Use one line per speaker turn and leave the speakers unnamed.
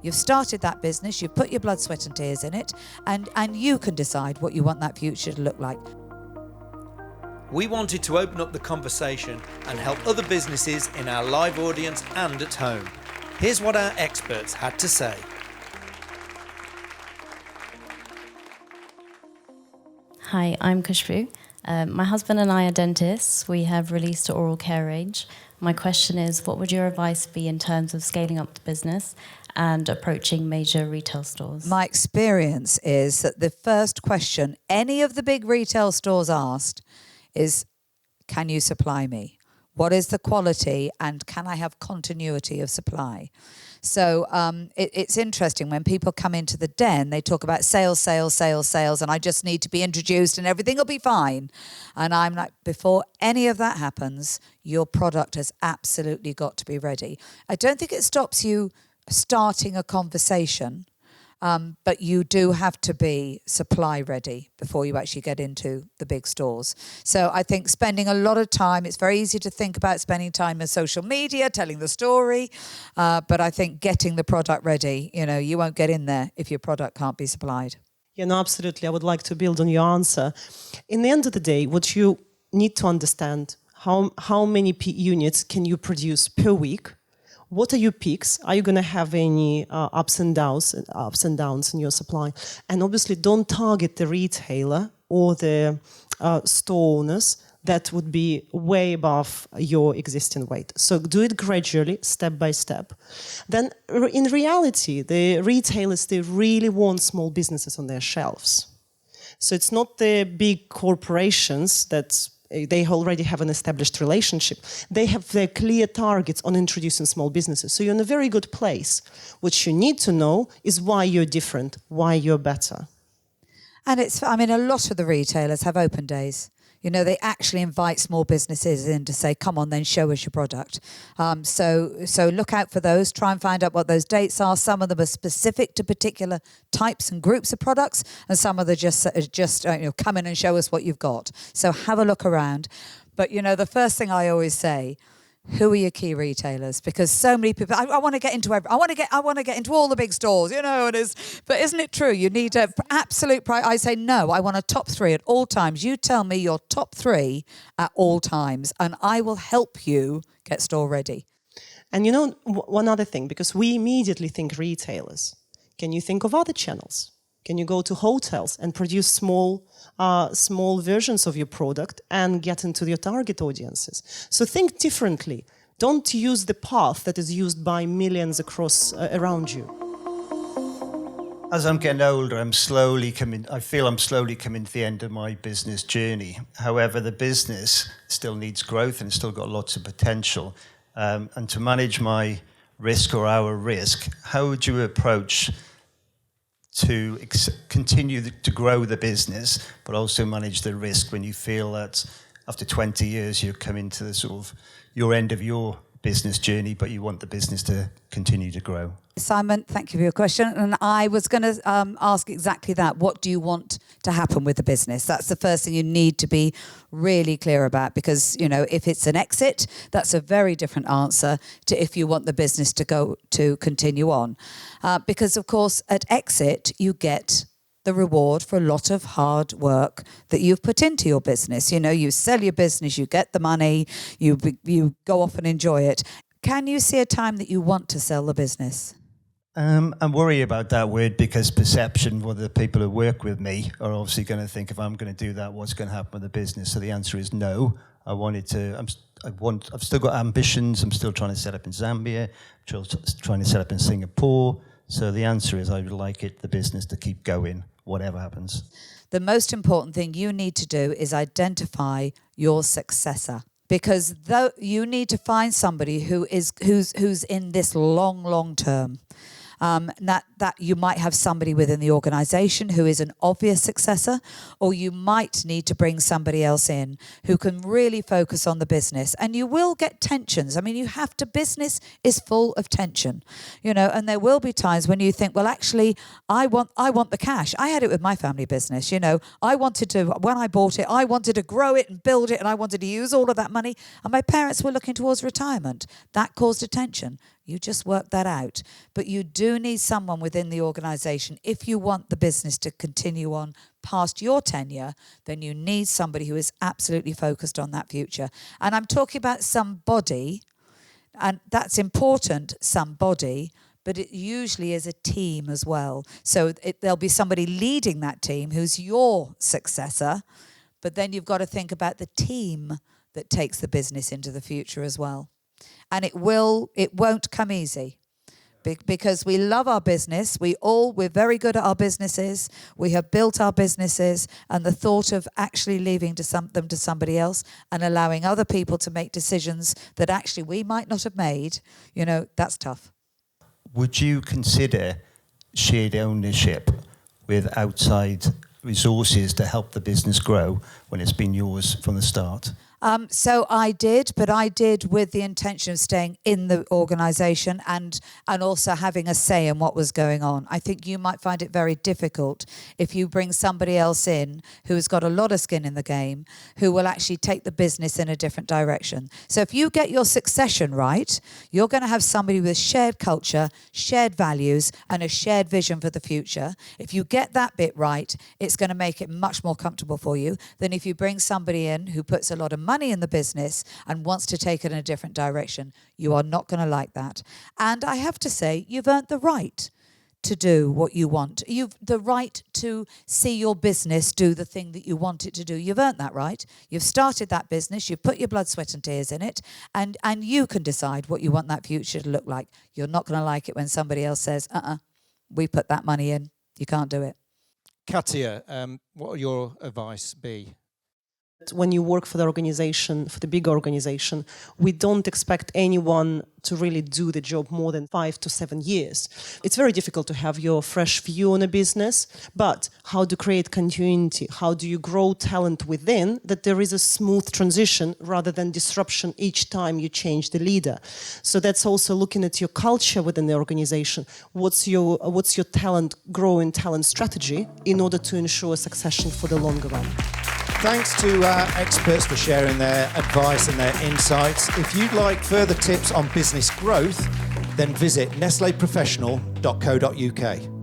You've started that business, you've put your blood, sweat and tears in it, and you can decide what you want that future to look like.
We wanted to open up the conversation and help other businesses in our live audience and at home. Here's what our experts had to say.
Hi, I'm Khushbu. My husband and I are dentists. We have released an oral care range. My question is, what would your advice be in terms of scaling up the business and approaching major retail stores?
My experience is that the first question any of the big retail stores asked is, can you supply me? What is the quality and can I have continuity of supply? So it's interesting when people come into the den, they talk about sales, sales, sales, sales, and I just need to be introduced and everything will be fine. And I'm like, before any of that happens, your product has absolutely got to be ready. I don't think it stops you starting a conversation, but you do have to be supply ready before you actually get into the big stores. So I think spending a lot of time, it's very easy to think about spending time on social media, telling the story, but I think getting the product ready, you won't get in there if your product can't be supplied.
Yeah, no, absolutely. I would like to build on your answer. In the end of the day, what you need to understand, how many units can you produce per week? What are your peaks? Are you going to have any ups and downs in your supply? And obviously, don't target the retailer or the store owners that would be way above your existing weight. So do it gradually, step by step. Then, in reality, the retailers, they really want small businesses on their shelves. So it's not the big corporations that they already have an established relationship. They have their clear targets on introducing small businesses. So you're in a very good place. What you need to know is why you're different, why you're better.
And a lot of the retailers have open days. They actually invite small businesses in to say, come on, then show us your product. So look out for those. Try and find out what those dates are. Some of them are specific to particular types and groups of products, and some of them just come in and show us what you've got. So have a look around. But, the first thing I always say, who are your key retailers? Because so many people, I want to get into I want to get into all the big stores, but isn't it true? You need an absolute price. I say no. I want a top 3 at all times. You tell me your top 3 at all times, and I will help you get store ready.
And one other thing, because we immediately think retailers. Can you think of other channels? Can you go to hotels and produce small versions of your product and get into your target audiences? So think differently. Don't use the path that is used by millions around you.
As I'm getting older, I feel I'm slowly coming to the end of my business journey. However, the business still needs growth and it's still got lots of potential. And to manage my risk or our risk, how would you approach to continue to grow the business, but also manage the risk when you feel that after 20 years you're coming to the sort of your end of your business journey, but you want the business to continue to grow?
Simon, thank you for your question. And I was going to ask exactly that. What do you want to happen with the business? That's the first thing you need to be really clear about, because, if it's an exit, that's a very different answer to if you want the business to continue on. Because, of course, at exit, you get the reward for a lot of hard work that you've put into your business. You sell your business, you get the money, you go off and enjoy it. Can you see a time that you want to sell the business?
I'm worried about that word, because perception, well, the people who work with me are obviously going to think, if I'm going to do that, what's going to happen with the business? So the answer is no. I've still got ambitions. I'm still trying to set up in Zambia, trying to set up in Singapore. So the answer is I would like the business to keep going, whatever happens.
The most important thing you need to do is identify your successor. Because you need to find somebody who's in this long term. That you might have somebody within the organisation who is an obvious successor, or you might need to bring somebody else in who can really focus on the business. And you will get tensions. Business is full of tension, and there will be times when you think, well, actually, I want the cash. I had it with my family business, when I bought it, I wanted to grow it and build it, and I wanted to use all of that money, and my parents were looking towards retirement. That caused a tension. You just work that out. But you do need someone within the organisation. If you want the business to continue on past your tenure, then you need somebody who is absolutely focused on that future. And I'm talking about somebody, and that's important, somebody, but it usually is a team as well. So there'll be somebody leading that team who's your successor, but then you've got to think about the team that takes the business into the future as well. And it won't come easy, because we love our business. We're very good at our businesses. We have built our businesses, and the thought of actually leaving them to somebody else and allowing other people to make decisions that actually we might not have made, that's tough.
Would you consider shared ownership with outside resources to help the business grow when it's been yours from the start?
So I did, but I did with the intention of staying in the organisation and also having a say in what was going on. I think you might find it very difficult if you bring somebody else in who's got a lot of skin in the game, who will actually take the business in a different direction. So if you get your succession right, you're going to have somebody with shared culture, shared values, and a shared vision for the future. If you get that bit right, it's going to make it much more comfortable for you than if you bring somebody in who puts a lot of money in the business and wants to take it in a different direction. You are not going to like that. And I have to say, you've earned the right to do what you want. You've the right to see your business do the thing that you want it to do. You've earned that right. You've started that business. You've put your blood, sweat and tears in it. And you can decide what you want that future to look like. You're not going to like it when somebody else says, we put that money in. You can't do it.
Katya, what would your advice be?
When you work for the organization, for the big organization, we don't expect anyone to really do the job more than 5 to 7 years. It's very difficult to have your fresh view on a business, but how to create continuity, how do you grow talent within, that there is a smooth transition rather than disruption each time you change the leader. So that's also looking at your culture within the organization. What's your growing talent strategy in order to ensure succession for the longer run?
Thanks to our experts for sharing their advice and their insights. If you'd like further tips on business growth, then visit nestleprofessional.co.uk.